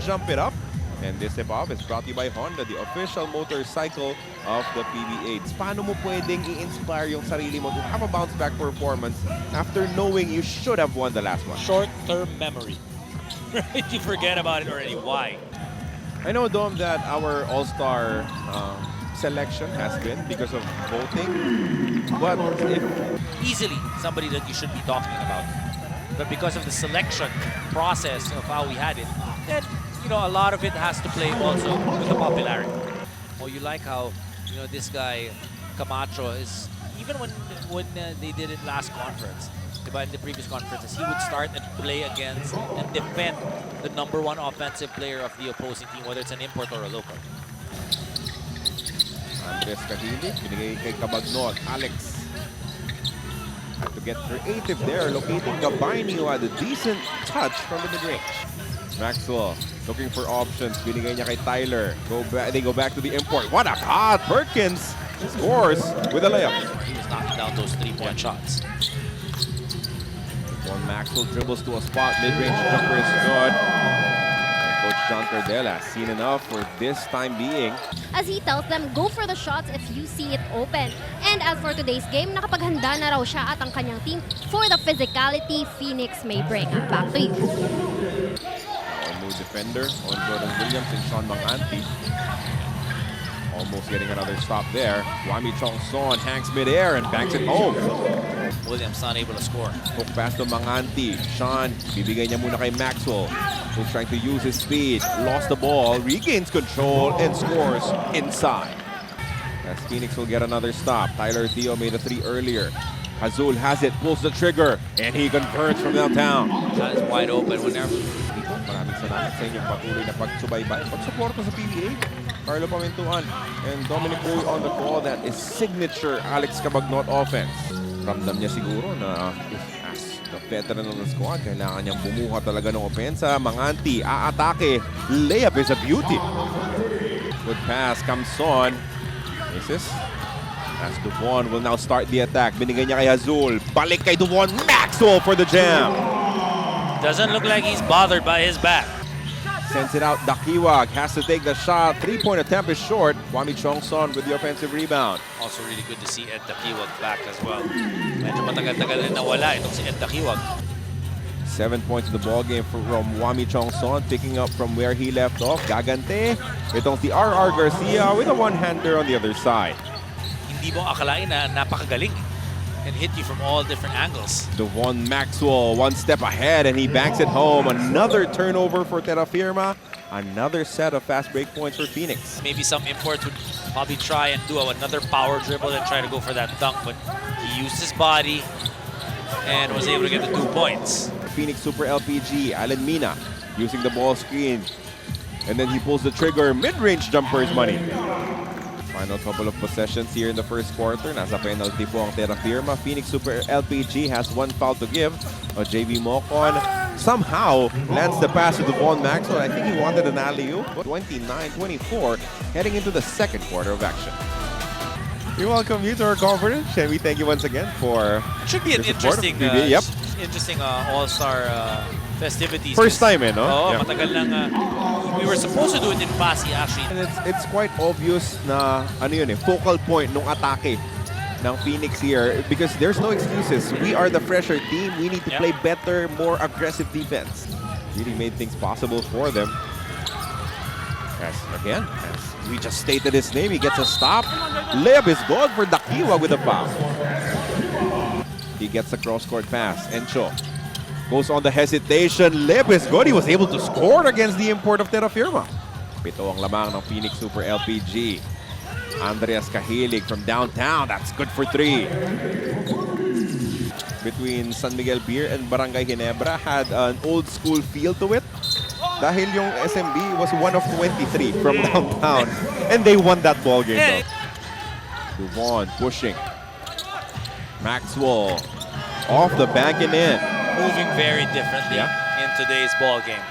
jump it up. And this tip-off is brought to you by Honda, the official motorcycle of the PBA. Paano mo pwedeng i-inspire yung sarili mo to have a bounce-back performance after knowing you should have won the last one? Short-term memory. Right? You forget about it already. Why? I know, Dom, that our all-star selection has been because of voting, but Easily somebody that you should be talking about. But because of the selection process of how we had it, then, you know, a lot of it has to play also with the popularity. Oh, you like how, you know, this guy, Camacho, is, even when they did it last conference, in the previous conferences, he would start and play against and defend the #1 offensive player of the opposing team, whether it's an import or a local. Andres Kahili, binigay kay Cabagnol. Alex had to get creative there, locating Gabay, who had a decent touch from the mid-range. Maxwell looking for options, binigay niya kay Tyler. They go back to the import. What a hot! Perkins scores with a layup. He was knocking down those three-point shots. One Maxwell dribbles to a spot, mid-range jumper is good. And Coach John Cardella has seen enough for this time being. As he tells them, go for the shots if you see it open. And as for today's game, nakapaghanda na raw siya at ang kanyang team for the physicality Phoenix may bring. Back to you. A new defender on Jordan Williams and Sean Manganti. Almost getting another stop there. Wami Chong-son hangs mid-air and banks it home. Williams not able to score. Hook pass to Manganti. Sean, bibigay niya muna kay Maxwell, who's trying to use his speed. Lost the ball, regains control, and scores inside. As Phoenix will get another stop. Tyler Theo made a 3 earlier. Azul has it, pulls the trigger, and he converts from downtown. That is wide open whenever. Maraming salamat sa inyong patuloy na pagsubaybay. Pagsuporta sa PBA. Carlo Pamintuan and Dominic Boy on the call. That is signature Alex Cabagnol offense. Ramdam niya siguro na as the veteran of the squad, kailangan niyang bumuha talaga ng opensa. Manganti, aatake. Layup is a beauty. Good pass comes on. Misses. As Duvon will now start the attack. Binigay niya kay Azul. Balik kay Duvon. Maxwell for the jam. Doesn't look like he's bothered by his back. Sends it out. Dakiwag has to take the shot. 3-point attempt is short. Wami Chong-son with the offensive rebound. Also really good to see Ed Dakiwag back as well. Medyo matagal-tagal rin nawala itong si Ed Dakiwag. 7 points in the ball game from Wami Chong-son, picking up from where he left off. Gagante. Itong si R.R. Garcia with a one-hander on the other side. Hindi mo akalain na napakagaling and hit you from all different angles. Devon Maxwell one step ahead and he banks it home. Another turnover for Terrafirma. Another set of fast break points for Phoenix. Maybe some imports would probably try and do another power dribble and try to go for that dunk, but he used his body and was able to get the 2 points. Phoenix Super LPG, Alan Mina using the ball screen. And then he pulls the trigger. Mid-range jumper is money. Final couple of possessions here in the first quarter. Nasa penalty po ang Terrafirma. Phoenix Super LPG has 1 foul to give. JV Mocon somehow lands the pass to Devon Maxwell. I think he wanted an alley-oop. 29-24 heading into the second quarter of action. We welcome you to our conference and we thank you once again for It should be an interesting, interesting all-star festivities. First time, no? Oh, yeah. matagal lang. We were supposed to do it in Pasig, actually. And it's quite obvious na ano yun focal point ng atake ng Phoenix here because there's no excuses. We are the fresher team. We need to play better, more aggressive defense. Really made things possible for them. As we just stated his name, he gets a stop. Layup is good for Dakiwa with a foul. He gets a cross-court pass. Encho goes on the hesitation. Layup is good. He was able to score against the import of Terrafirma. Pito ang lamang ng Phoenix Super LPG. Andreas Kahilig from downtown. That's good for 3. Between San Miguel Beer and Barangay Ginebra had an old school feel to it. Dahil yung SMB was 1 of 23 from downtown. And they won that ball game. Duvon pushing. Maxwell off the bank and in. Moving very differently in today's ball game.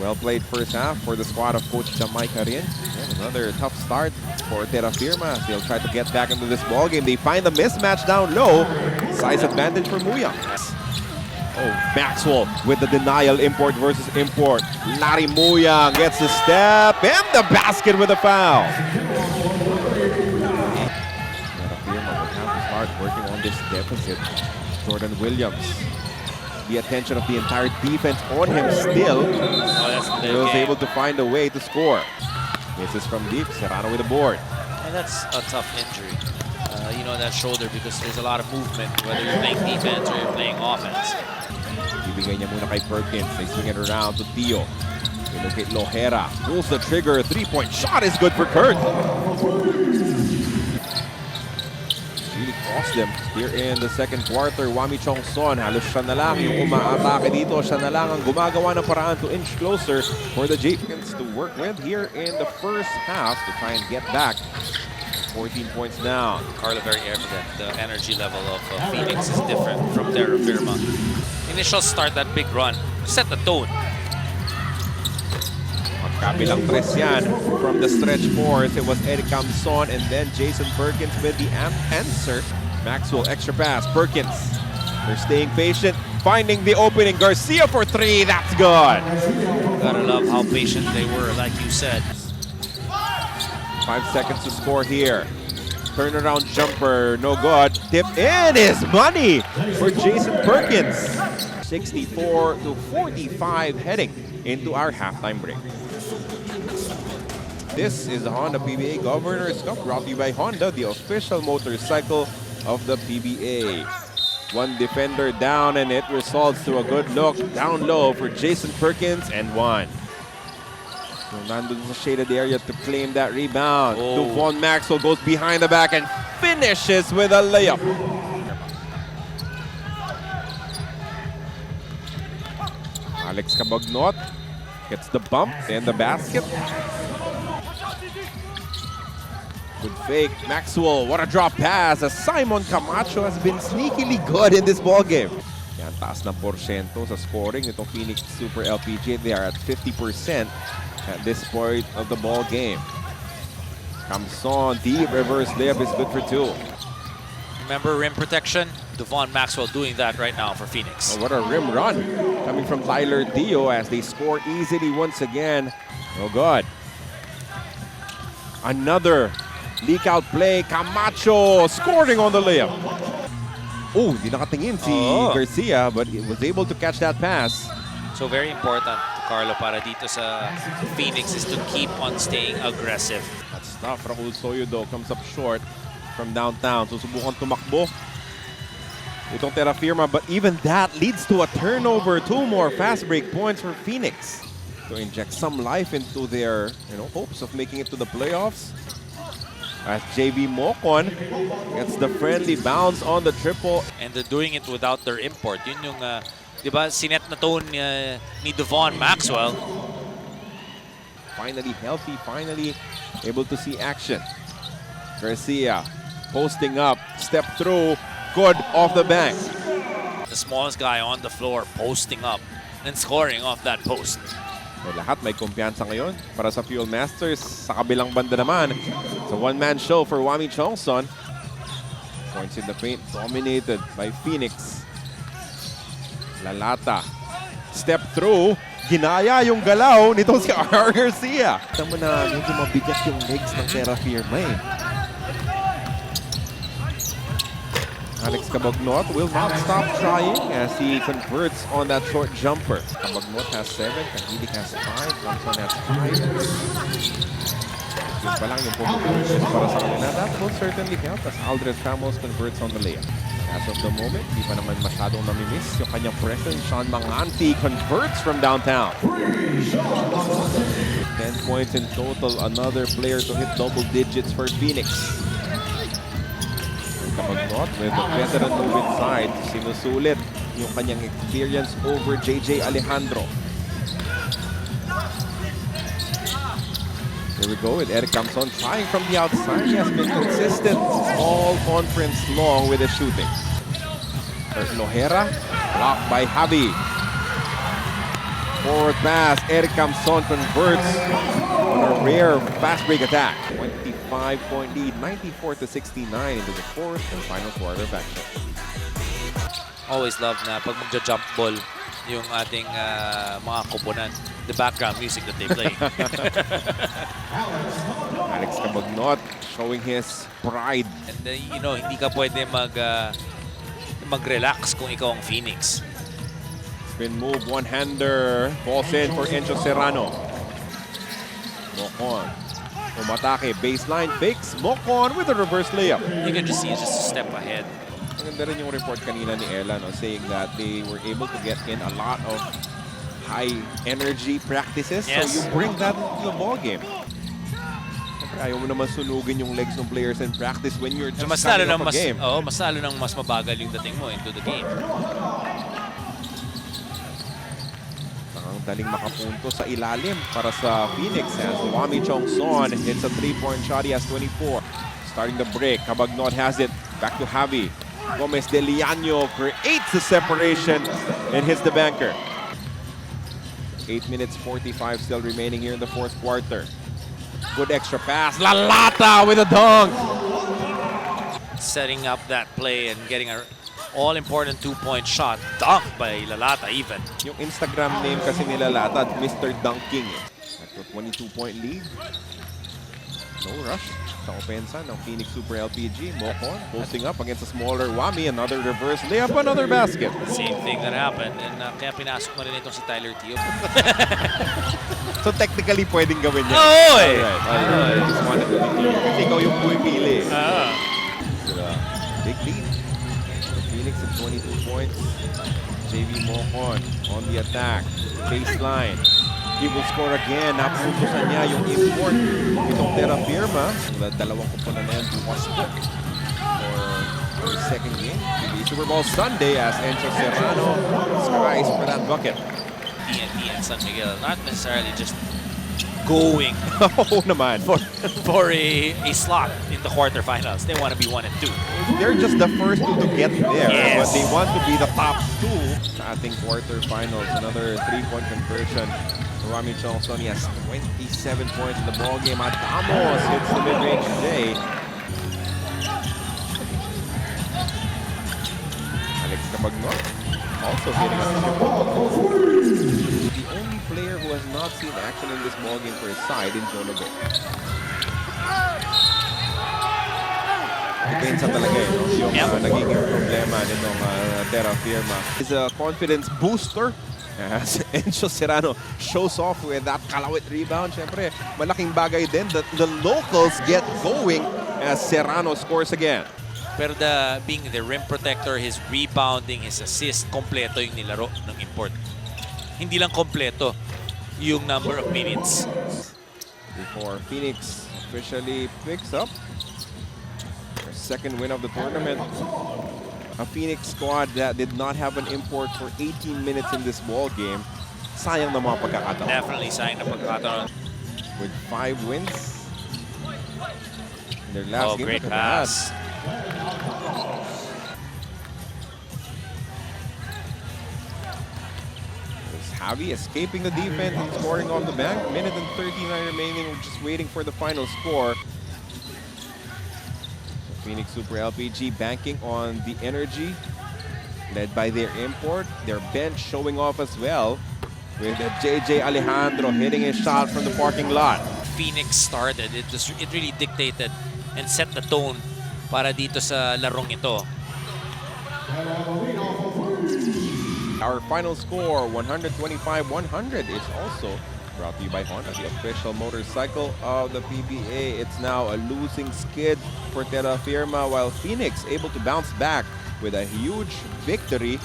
Well played first half for the squad of Coach Jamaica rin. And another tough start for Terrafirma. They'll try to get back into this ball game. They find the mismatch down low. Size advantage for Muya. Oh, Maxwell with the denial, import versus import. Larry Muyang gets the step and the basket with a foul. Terrafirma will have to start working on this deficit. Jordan Williams. The attention of the entire defense on him still. He was able to find a way to score. Misses from deep, Serrano with the board. And that's a tough injury. You know, that shoulder, because there's a lot of movement, whether you're playing defense or you're playing offense. Ibigay niya muna kay Perkins. They swing it around to Tio. They look at Lohera. Pulls the trigger. Three-point shot is good for Kurt. Really cost them here in the second quarter. Wami Chongson, halos siya na lang yung umaatake dito. Siya na lang ang gumagawa ng paraan to inch closer for the Japans to work with here in the first half to try and get back. 14 points down. Carlo very evident. The energy level of Phoenix is different from Terrafirma. Initial start, that big run, set the tone. Magkabilang tres yan from the stretch fourth. It was Eric Camson and then Jason Perkins with the answer. Maxwell, extra pass. Perkins. They're staying patient, finding the opening. Garcia for three. That's good. Gotta love how patient they were, like you said. 5 seconds to score here. Turnaround jumper, no good. Tip in is money for Jason Perkins. 64 to 45 heading into our halftime break. This is the Honda PBA Governor's Cup, brought to you by Honda, the official motorcycle of the PBA. One defender down, and it results to a good look down low for Jason Perkins and one. Nandun sa shaded area to claim that rebound. Devon Maxwell goes behind the back and finishes with a layup. Alex Cabagnot gets the bump and the basket. Good fake. Maxwell, what a drop pass as Simon Camacho has been sneakily good in this ballgame. Yan, taas ng porsyento sa scoring itong Phoenix Super LPG. They are at 50%. At this point of the ball game. Camson, deep reverse layup is good for two. Remember rim protection? Devon Maxwell doing that right now for Phoenix. Oh, what a rim run coming from Tyler Dio as they score easily once again. Oh, good. Another leak out play. Camacho scoring on the layup. Oh, di nakatingin si Garcia, but he was able to catch that pass. So very important, Carlo, para dito sa Phoenix is to keep on staying aggressive. That's tough. Raul Soyo though comes up short from downtown. Susubukan tumakbo itong Terrafirma, but even that leads to a turnover. Two more fast break points for Phoenix to inject some life into their hopes of making it to the playoffs. As JV Mocon gets the friendly bounce on the triple. And they're doing it without their import. Yun yung diba, sinet na tone ni Devon Maxwell. Finally healthy, finally able to see action. Garcia posting up, step through, good off the bank. The smallest guy on the floor posting up and scoring off that post. Lahat may kumpiyansa ngayon para sa Fuel Masters. Sa kabilang banda naman, it's a one-man show for Wami Chongson. Points in the paint dominated by Phoenix. Lalata. Step through. Ginaya yung galaw nito si R. Garcia. Tama na medyo mabigat yung legs ng Terrafirma eh. Alex Cabagnot will not stop trying as he converts on that short jumper. Cabagnot has 7, Kahilik has 5, Thompson has 5. Yun pa lang yung pupuntos para sa kanila. That will certainly help as Aldred Ramos converts on the layup. As of the moment, di pa naman masyadong namimiss yung kanyang presence. Sean Manganti converts from downtown. 10 points in total. Another player to hit double digits for Phoenix. Cabagnot with the veteran move inside. Sinusulit yung kanyang experience over JJ Alejandro. Here we go with Eric Camson trying from the outside. He has been consistent all conference long with his shooting. Lohera blocked by Javi. Forward pass. Eric Camson converts on a rare fast break attack. 25-point lead, 94 to 69 into the fourth and final quarter of action. Always love na pag magja-jump ball yung ating mga koponan. The background music that they play. Alex Cabagnot showing his pride. And hindi ka pwede mag-relax kung ikaw ang Phoenix. Spin move, one-hander. Falls in for Encho Serrano. Mocon. Umatake, baseline fakes. Mocon with a reverse layup. You can just see it's just a step ahead. Maganda rin yung report kanina ni Ella, no, saying that they were able to get in a lot of high-energy practices. Yes. So you bring that into the ball game. Siyempre, ayaw mo naman sunugin yung legs ng players in practice when you're just starting off a game. Mas lalo nang mas mabagal yung dating mo into the game. Ang daling makapunto sa ilalim para sa Phoenix as Wami Chongson hits a three-point shot. He has 24. Starting the break, Cabagnot has it. Back to Javi. Gomez de Liano creates the separation and hits the banker. 8 minutes 45 still remaining here in the fourth quarter. Good extra pass. Lalata with a dunk. Setting up that play and getting an all-important two-point shot. Dunk by Lalata even. Yung Instagram name kasi ni Lalata, Mr. Dunking. At a 22-point lead. No rush sa opensa ng Phoenix Super LPG. Mocon posting up against a smaller Wami. Another reverse layup, another basket. Same thing that happened. And kaya pinasok mo rin itong si Tyler Teo. So technically pwedeng gawin niya. Oo eh! Alright. I just wanted to be clear. Kasi ikaw yung pumipili. Big lead. Phoenix at 22 points. JV Mocon on the attack. Baseline. He will score again. Naputusan niya yung import itong Terrafirma. Dalawang kupunan na yan bukas po for the second game. PBA Super Bowl Sunday as Encho Serrano skies for that bucket. PNP and San Miguel, not necessarily just going Oo naman. for a slot in the quarterfinals. They want to be 1 and 2. They're just the first two to get there. Yes. But they want to be the top two sa ating quarterfinals. Another three-point conversion. Rami Chongson, he has 27 points in the ball game. Adamos hits the mid-range today. Alex Cabagnot also hitting a triple. The only player who has not seen action in this ball game for his side in Jonago. Depensa talaga yung nagiging problema nitong Terrafirma. He's a confidence booster. As Encho Serrano shows off with that kalawit rebound. Siyempre, malaking bagay din that the locals get going as Serrano scores again. Pero being the rim protector, his rebounding, his assist, kompleto yung nilaro ng import. Hindi lang kompleto yung number of minutes. Before Phoenix officially picks up their second win of the tournament. A Phoenix squad that did not have an import for 18 minutes in this ball game. Sayang na mga pagkakataon. Definitely sayang na pagkakataon. With 5 wins in their last game. Great pass. Javi escaping the defense and scoring on the bank. Minute and 39 remaining. We're just waiting for the final score. Phoenix Super LPG banking on the energy led by their import. Their bench showing off as well with JJ Alejandro hitting his shot from the parking lot. Phoenix started. It really dictated and set the tone para dito sa larong ito. Our final score, 125-100, is also brought to you by Honda, the official motorcycle of the PBA. It's now a losing skid for Terrafirma, while Phoenix able to bounce back with a huge victory